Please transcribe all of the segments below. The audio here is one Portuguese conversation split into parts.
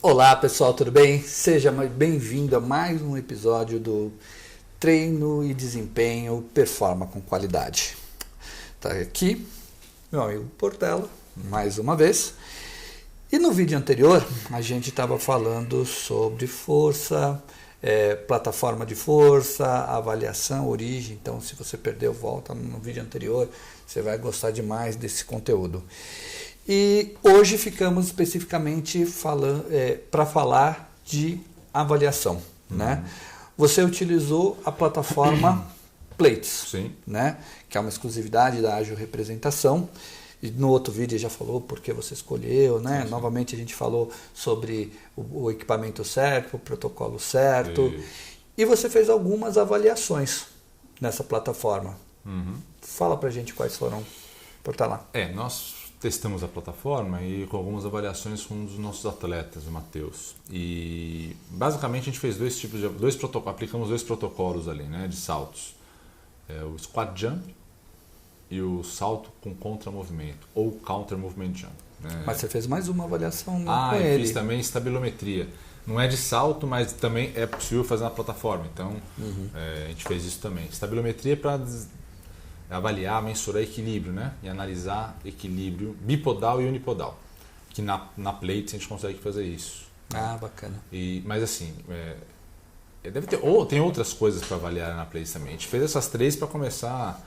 Olá pessoal, tudo bem? Seja bem-vindo a mais um episódio do Treino e Desempenho Performa com Qualidade. Tá aqui meu amigo Portela, mais uma vez. E no vídeo anterior a gente estava falando sobre força, plataforma de força, avaliação, origem. Então se você perdeu, volta no vídeo anterior, você vai gostar demais desse conteúdo. E hoje ficamos especificamente para falar de avaliação. Né? Você utilizou a plataforma Plates, Sim. Né? Que é uma exclusividade da Ágil Representação. E no outro vídeo já falou por que você escolheu. Né? Sim. Novamente a gente falou sobre o equipamento certo, o protocolo certo. E você fez algumas avaliações nessa plataforma. Fala pra gente quais foram, por estar lá. Nós testamos a plataforma e com algumas avaliações com um dos nossos atletas, o Matheus. E basicamente a gente fez aplicamos dois protocolos ali, né, de saltos. O squat jump e o salto com contramovimento, ou counter movement jump. Né? Mas você fez mais uma avaliação com eu ele. fiz também estabilometria. Não é de salto, mas também é possível fazer na plataforma. Então a gente fez isso também. Estabilometria para avaliar, mensurar equilíbrio, né? E analisar equilíbrio bipodal e unipodal. Que na Plates a gente consegue fazer isso. Ah, bacana. Mas assim, tem outras coisas para avaliar na Plates também. A gente fez essas três para começar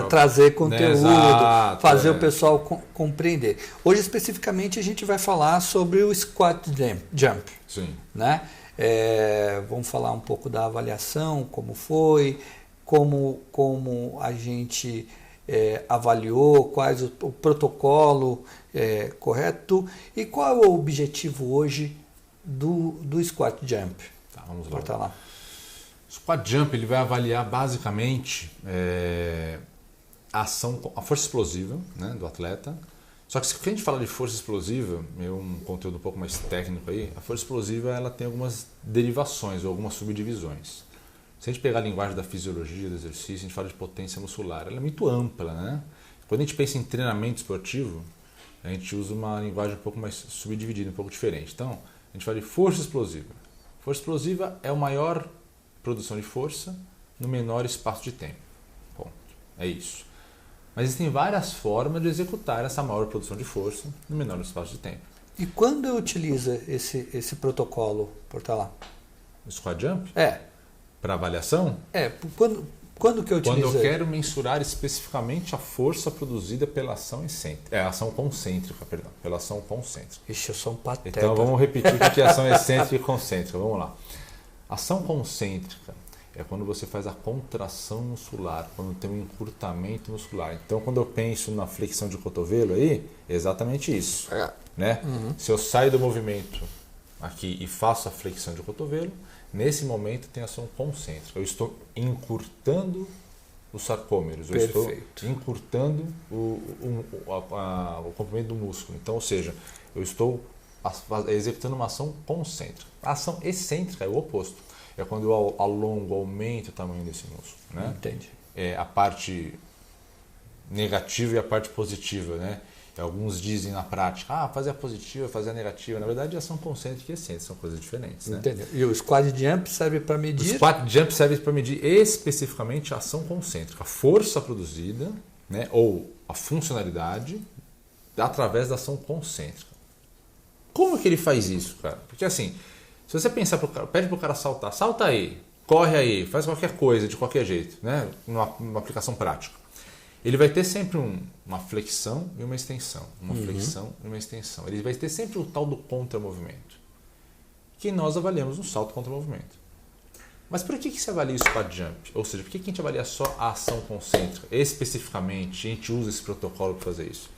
trazer conteúdo, né? Exato, fazer o pessoal compreender. Hoje especificamente a gente vai falar sobre o squat jump. Sim. Né? Vamos falar um pouco da avaliação, como foi, como a gente avaliou, quais o protocolo correto e qual é o objetivo hoje do squat jump. Tá, vamos lá. Bota lá. O squat jump ele vai avaliar basicamente a força explosiva, né, do atleta. Só que se a gente fala de força explosiva, um conteúdo um pouco mais técnico aí, a força explosiva ela tem algumas derivações ou algumas subdivisões. Se a gente pegar a linguagem da fisiologia do exercício, a gente fala de potência muscular. Ela é muito ampla, né? Quando a gente pensa em treinamento esportivo, a gente usa uma linguagem um pouco mais subdividida, um pouco diferente. Então, a gente fala de força explosiva. Força explosiva é a maior produção de força no menor espaço de tempo. Ponto. É isso. Mas existem várias formas de executar essa maior produção de força no menor espaço de tempo. E quando eu utilizo esse protocolo, por estar lá? O squat jump? Para avaliação? Quando que eu utilizo? Quando eu quero mensurar especificamente a força produzida pela ação concêntrica, pela ação concêntrica. Ixi, eu sou um pateta. Então vamos repetir o que é ação excêntrica e concêntrica. Vamos lá. Ação concêntrica é quando você faz a contração muscular, quando tem um encurtamento muscular. Então quando eu penso na flexão de cotovelo aí, é exatamente isso. Né? Se eu saio do movimento aqui e faço a flexão de cotovelo, nesse momento tem ação concêntrica. Eu estou encurtando os sarcômeros. Eu estou encurtando o comprimento do músculo. Então, ou seja, eu estou executando uma ação concêntrica. A ação excêntrica é o oposto. É quando eu alongo, aumento o tamanho desse músculo. Né? Entendi. É a parte negativa e a parte positiva, né? Alguns dizem na prática, fazer a positiva, fazer a negativa. Na verdade, ação concêntrica e excêntrica são coisas diferentes. Né? Entendeu? E o squat jump serve para medir? O squat jump serve para medir especificamente a ação concêntrica, a força produzida, né, ou a funcionalidade através da ação concêntrica. Como que ele faz isso, cara? Porque assim, se você pensar, pede para o cara saltar, salta aí, corre aí, faz qualquer coisa de qualquer jeito, né, numa aplicação prática. Ele vai ter sempre uma flexão e uma extensão. Uma flexão e uma extensão. Ele vai ter sempre o tal do contramovimento. Que nós avaliamos no salto contra-movimento. Mas por que se avalia o squat jump? Ou seja, por que a gente avalia só a ação concêntrica? Especificamente, a gente usa esse protocolo para fazer isso.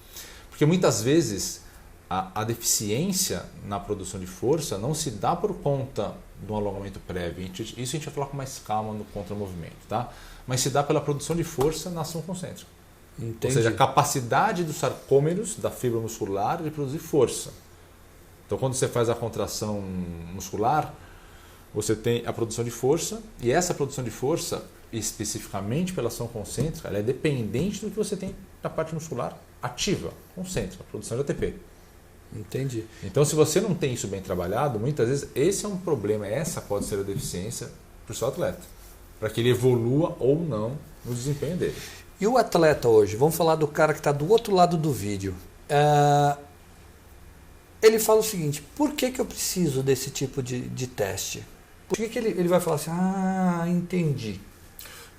Porque muitas vezes a deficiência na produção de força não se dá por conta de um alongamento prévio. Isso a gente vai falar com mais calma no contramovimento. Tá? Mas se dá pela produção de força na ação concêntrica. Entendi. Ou seja, a capacidade dos sarcômeros, da fibra muscular, de produzir força. Então, quando você faz a contração muscular, você tem a produção de força, e essa produção de força, especificamente pela ação concêntrica, ela é dependente do que você tem na parte muscular ativa, concêntrica, produção de ATP. Entendi. Então, se você não tem isso bem trabalhado, muitas vezes esse é um problema, essa pode ser a deficiência para o seu atleta, para que ele evolua ou não no desempenho dele. E o atleta hoje, vamos falar do cara que está do outro lado do vídeo. Ele fala o seguinte, por que eu preciso desse tipo de teste? Por que ele vai falar assim, entendi.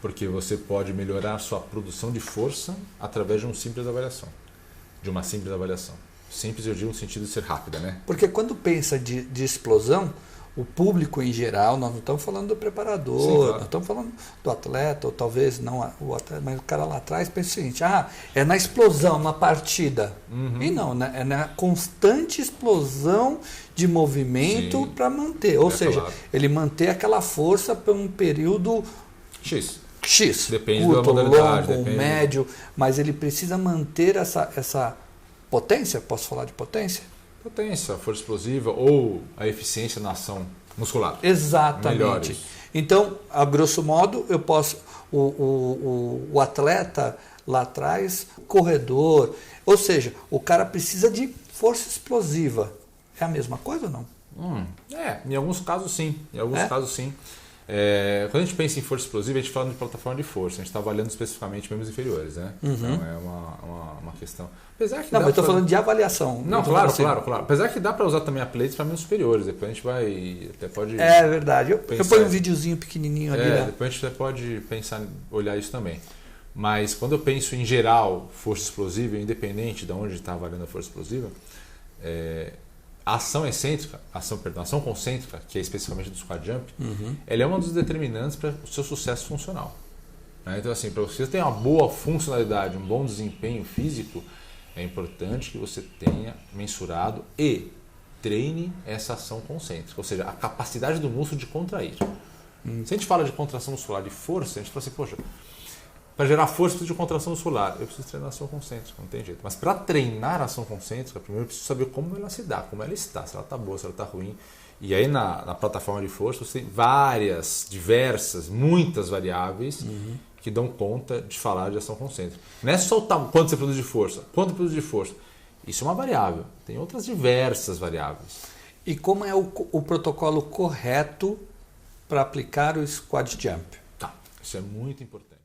Porque você pode melhorar sua produção de força através de uma simples avaliação. Simples eu digo no sentido de ser rápida, né? Porque quando pensa de explosão, o público em geral, nós não estamos falando do preparador, sim, claro. Nós estamos falando do atleta, ou talvez não o atleta, mas o cara lá atrás pensa o seguinte, é na explosão, na partida. E não, né? É na constante explosão de movimento para manter. Ou seja, claro. ele manter aquela força por um período X. Depende curto, da modalidade, longo, médio, mas ele precisa manter essa potência, posso falar de potência? Potência, força explosiva ou a eficiência na ação muscular. Exatamente. Então, a grosso modo, eu posso, o atleta lá atrás, corredor, ou seja, o cara precisa de força explosiva. É a mesma coisa ou não? Em alguns casos sim. Quando a gente pensa em força explosiva, a gente fala de plataforma de força, a gente está avaliando especificamente membros inferiores, né? Então é uma questão. Apesar que não, mas eu estou falando de avaliação. Não, claro. Apesar que dá para usar também atletas para membros superiores, depois a gente pode. É verdade. Eu ponho um videozinho pequenininho ali. Depois a gente pode pensar, olhar isso também. Mas quando eu penso em geral força explosiva, independente de onde está avaliando a força explosiva, a ação concêntrica, que é especificamente do squat jump, ela é um dos determinantes para o seu sucesso funcional. Né? Então, assim, para você ter uma boa funcionalidade, um bom desempenho físico, é importante que você tenha mensurado e treine essa ação concêntrica, ou seja, a capacidade do músculo de contrair. Se a gente fala de contração muscular de força, a gente fala assim, poxa, para gerar força de contração muscular, eu preciso treinar a ação concêntrica, não tem jeito. Mas para treinar a ação concêntrica, primeiro eu preciso saber como ela se dá, como ela está, se ela está boa, se ela está ruim. E aí na plataforma de força você tem muitas variáveis que dão conta de falar de ação concêntrica. Não é só quanto você produz de força, quanto produz de força. Isso é uma variável, tem outras diversas variáveis. E como é o protocolo correto para aplicar o squat jump? Isso é muito importante.